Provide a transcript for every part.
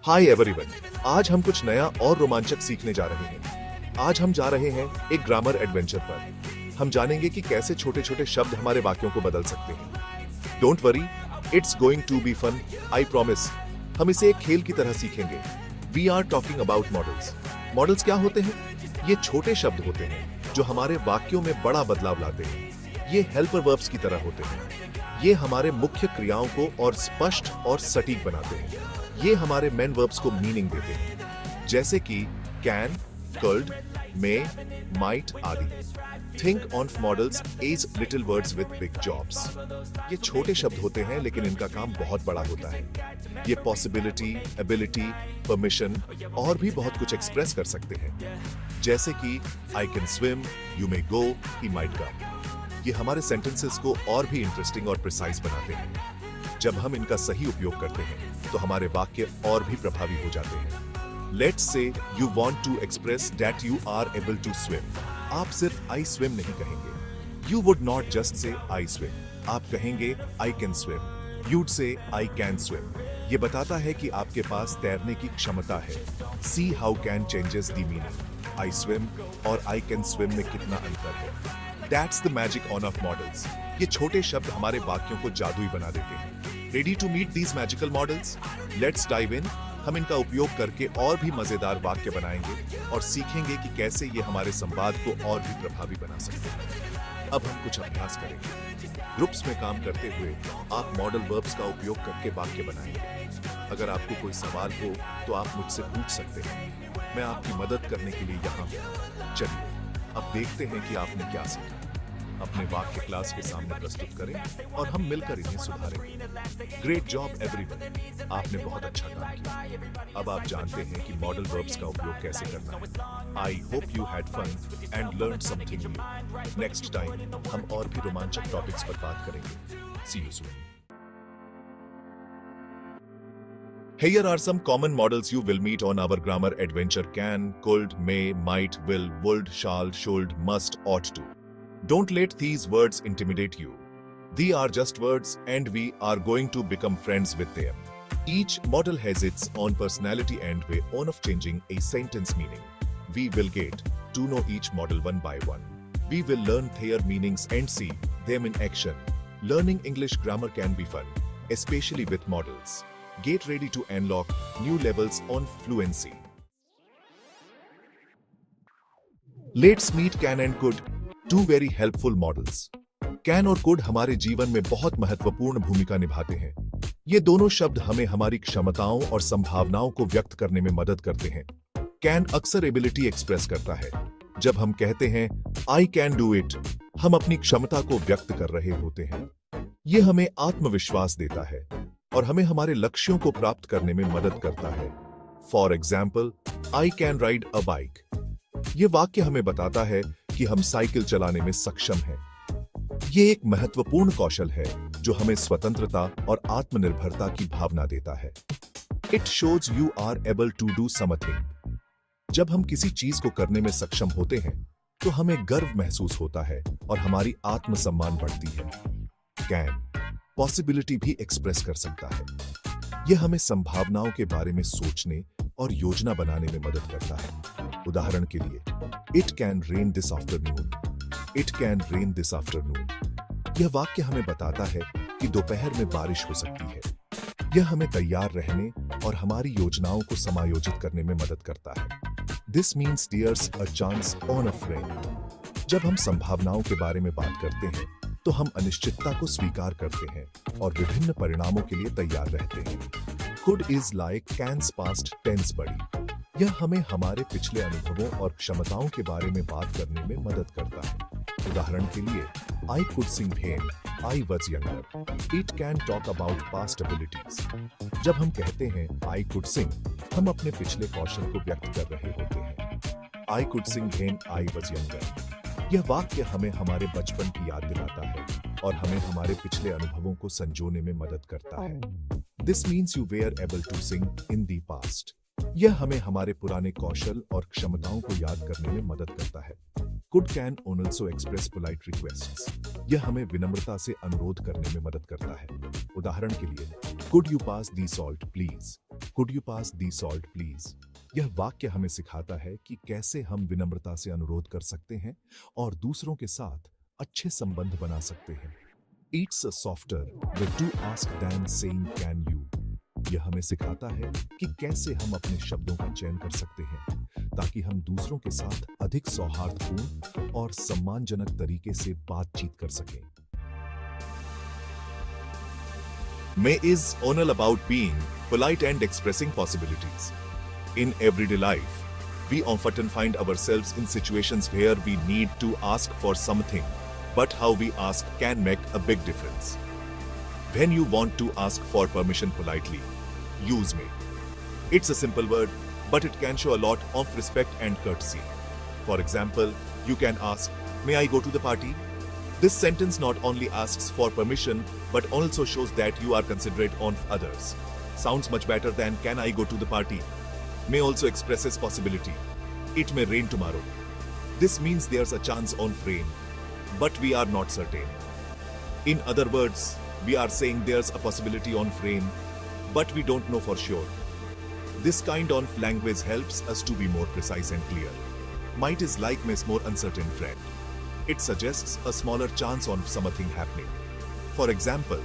Hi everyone, आज हम कुछ नया और रोमांचक सीखने जा रहे हैं। आज हम जा रहे हैं एक ग्रामर एडवेंचर पर। हम जानेंगे कि कैसे छोटे-छोटे शब्द हमारे वाक्यों को बदल सकते हैं। Don't worry, it's going to be fun, I promise. हम इसे एक खेल की तरह सीखेंगे। We are talking about modals. Modals क्या होते हैं? ये छोटे शब्द होते हैं जो हमारे वाक्यों में बड़ा बदलाव लाते हैं। ये हेल्पर वर्ब्स की तरह होते हैं। ये हमारे मुख्य क्रियाओं को और स्पष्ट और सटीक बनाते हैं। ये हमारे मेन वर्ब्स को मीनिंग देते हैं, जैसे कि कैन, कुड, मे, माइट आदि। Think of modals as little words with big jobs. ये छोटे शब्द होते हैं लेकिन इनका काम बहुत बड़ा होता है। ये पॉसिबिलिटी, एबिलिटी, परमिशन और भी बहुत कुछ एक्सप्रेस कर सकते हैं, जैसे कि I can swim, you may go, he might come. ये हमारे सेंटेंसेस को और भी इंटरेस्टिंग और प्रिसाइज बनाते हैं। जब हम इनका सही उपयोग करते हैं तो हमारे वाक्य और भी प्रभावी हो जाते हैं। Let's say you want to express that you are able to swim. आप सिर्फ आई स्विम नहीं कहेंगे। You would not just say I swim. आप कहेंगे आई कैन स्विम। यूड से आई कैन स्विम। ये बताता है कि आपके पास तैरने की क्षमता है। See how can changes the meaning. I swim और आई कैन स्विम में कितना अंतर है। That's the magic of models. ये छोटे शब्द हमारे वाक्यों को जादुई बना देते हैं। Ready to meet these magical models? Let's dive in. हम इनका उपयोग करके और भी मजेदार वाक्य बनाएंगे और सीखेंगे कि कैसे ये हमारे संवाद को और भी प्रभावी बना सकते हैं। अब हम कुछ अभ्यास करेंगे। ग्रुप्स में काम करते हुए आप मॉडल वर्ब्स का उपयोग करके वाक्य बनाएंगे। अगर आपको कोई सवाल हो तो आप मुझसे पूछ सकते हैं। मैं आपकी मदद करने के लिए यहाँ हूँ। चलिए अब देखते हैं कि आपने क्या सीखा। अपने वाक्य क्लास के सामने प्रस्तुत करें और हम मिलकर इन्हें सुधारेंगे। ग्रेट जॉब एवरीवन, आपने बहुत अच्छा काम किया। अब आप जानते हैं कि मॉडल वर्ब्स का उपयोग कैसे करना है। I hope you had fun and learn something new. Next time हम और भी रोमांचक टॉपिक्स पर बात करेंगे। See you soon. Here are some common models you will meet on our grammar adventure: can, could, may, might, will, would, shall, should, must, ought to. Don't let these words intimidate you. They are just words and we are going to become friends with them. Each model has its own personality and way of changing a sentence meaning. We will get to know each model one by one. We will learn their meanings and see them in action. Learning English grammar can be fun, especially with models. Get ready to unlock new levels on fluency. Let's meet can and could, two very helpful models. Can और could हमारे जीवन में बहुत महत्वपूर्ण भूमिका निभाते हैं। ये दोनों शब्द हमें हमारी क्षमताओं और संभावनाओं को व्यक्त करने में मदद करते हैं। Can अक्सर एबिलिटी एक्सप्रेस करता है। जब हम कहते हैं I can do it, हम अपनी क्षमता को व्यक्त कर रहे होते हैं। ये हमें आत्मविश्वास देता है और हमें हमारे लक्ष्यों को प्राप्त करने में मदद करता है। For example, I can ride a bike. ये वाक्य हमें बताता है कि हम साइकिल चलाने में सक्षम हैं। ये एक महत्वपूर्ण कौशल है जो हमें स्वतंत्रता और आत्मनिर्भरता की भावना देता है। It shows you are able to do something. जब हम किसी चीज को करने में सक्षम होते हैं तो हमें गर्व महसूस होता है और हमारी आत्मसम्मान बढ़ती है। कैन पॉसिबिलिटी भी एक्सप्रेस कर सकता है। यह हमें संभावनाओं के बारे में सोचने और योजना बनाने में मदद करता है। उदाहरण के लिए, it can rain this afternoon. It can rain this afternoon. यह वाक्य हमें बताता है कि दोपहर में बारिश हो सकती है। यह हमें तैयार रहने और हमारी योजनाओं को समायोजित करने में मदद करता है। This means dears a chance on a friend. जब हम संभावनाओं के बारे में बात करते हैं तो हम अनिश्चितता को स्वीकार करते हैं और विभिन्न परिणामों के लिए तैयार रहते हैं। Could is like can's past tense बड़ी। यह हमें हमारे पिछले अनुभवों और क्षमताओं के बारे में बात करने में मदद करता है। उदाहरण के लिए, I could sing when I was younger. It can talk about past abilities. जब हम कहते हैं I could sing, हम अपने पिछले कौशल को व्यक्त कर रहे होते हैं। I could sing when I was younger. यह वाक्य हमें हमारे बचपन की याद दिलाता है और हमें हमारे पिछले अनुभवों को संजोने में मदद करता है। This means you were able to sing in the past. यह हमें हमारे पुराने कौशल और क्षमताओं को याद करने में मदद करता है। Could can also express polite requests. यह हमें विनम्रता से अनुरोध करने में मदद करता है। उदाहरण के लिए, Could you pass the salt, please? Could you pass the salt please? यह वाक्य हमें सिखाता है कि कैसे हम विनम्रता से अनुरोध कर सकते हैं और दूसरों के साथ अच्छे संबंध बना सकते हैं। It's a softer way to ask than saying can you. यह हमें सिखाता है कि कैसे हम अपने शब्दों का चयन कर सकते हैं ताकि हम दूसरों के साथ अधिक सौहार्दपूर्ण और सम्मानजनक तरीके से बातचीत कर सकें। May is all about being polite and expressing possibilities. In everyday life, we often find ourselves in situations where we need to ask for something, but how we ask can make a big difference. When you want to ask for permission politely, use may. It's a simple word, but it can show a lot of respect and courtesy. For example, you can ask, "May I go to the party?" This sentence not only asks for permission, but also shows that you are considerate of others. Sounds much better than "Can I go to the party?" May also expresses possibility. It may rain tomorrow. This means there's a chance of rain, but we are not certain. In other words, we are saying there's a possibility of rain, but we don't know for sure. This kind of language helps us to be more precise and clear. Might is like Miss more uncertain friend. It suggests a smaller chance of something happening. For example,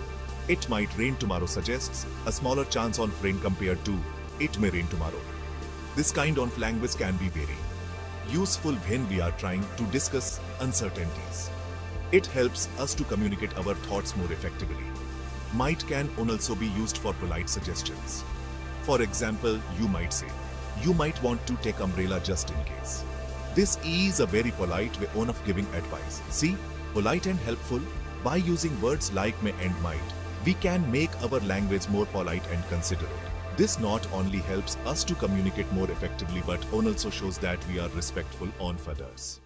it might rain tomorrow suggests a smaller chance of rain compared to it may rain tomorrow. This kind of language can be very useful when we are trying to discuss uncertainties. It helps us to communicate our thoughts more effectively. Might can also be used for polite suggestions. For example, you might say, "You might want to take umbrella just in case." This is a very polite way of giving advice. See, polite and helpful. By using words like may and might, we can make our language more polite and considerate. This not only helps us to communicate more effectively, but also shows that we are respectful of others.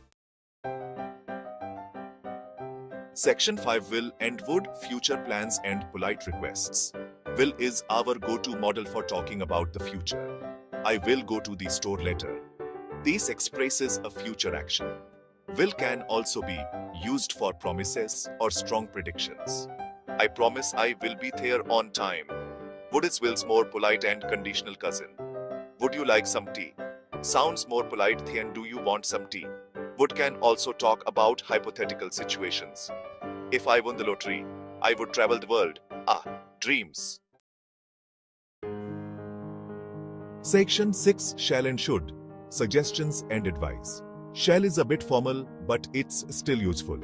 Section 5 Will and Would, Future Plans and Polite Requests. Will is our go-to model for talking about the future. I will go to the store later. This expresses a future action. Will can also be used for promises or strong predictions. I promise I will be there on time. Would is Will's more polite and conditional cousin. Would you like some tea? Sounds more polite than do you want some tea? Would can also talk about hypothetical situations. If I won the lottery, I would travel the world. Dreams. Section 6 Shall and Should, Suggestions and Advice. Shall is a bit formal, but it's still useful.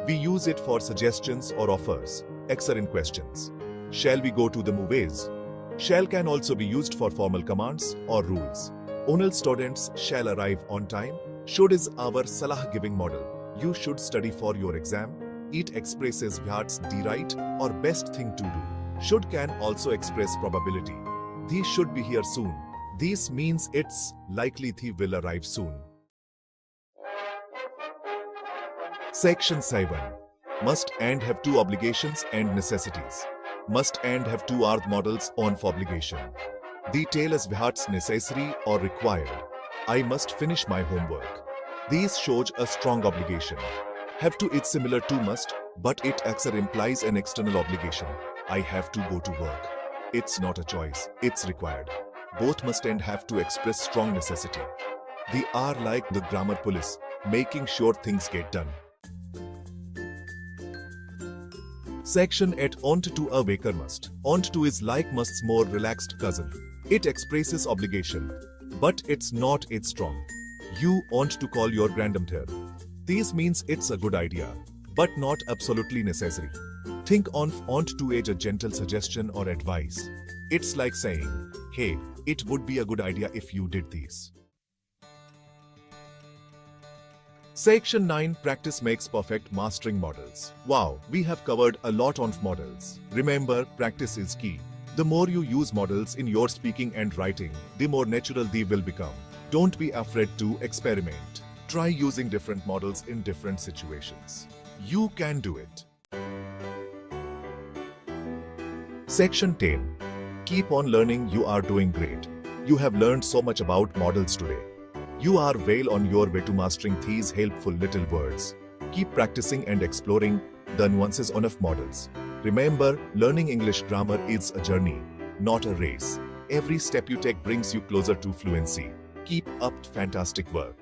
We use it for suggestions or offers, excellent questions. Shall we go to the movies? Shall can also be used for formal commands or rules. All students shall arrive on time. Should is our salah-giving model. You should study for your exam. It expresses what's the right or best thing to do. Should can also express probability. These should be here soon. This means it's likely they will arrive soon. Section 7. Must and have two obligations and necessities. Must and have two are models of obligation. They tell us what's necessary or required. I must finish my homework. These shows a strong obligation. Have to it's similar to must, but it actually implies an external obligation. I have to go to work. It's not a choice, it's required. Both must and have to express strong necessity. They are like the grammar police, making sure things get done. Section 8 Want to a waker must. Want to is like must's more relaxed cousin. It expresses obligation, but it's not it's strong. You want to call your grandmother. This means it's a good idea, but not absolutely necessary. Think on want to as a gentle suggestion or advice. It's like saying, "Hey, it would be a good idea if you did this." Section 9 Practice Makes Perfect, Mastering Models. Wow, we have covered a lot of models. Remember, practice is key. The more you use models in your speaking and writing, the more natural they will become. Don't be afraid to experiment. Try using different models in different situations. You can do it. Section 10. Keep on learning, you are doing great. You have learned so much about models today. You are well on your way to mastering these helpful little words. Keep practicing and exploring the nuances of models. Remember, learning English grammar is a journey, not a race. Every step you take brings you closer to fluency. Keep up fantastic work.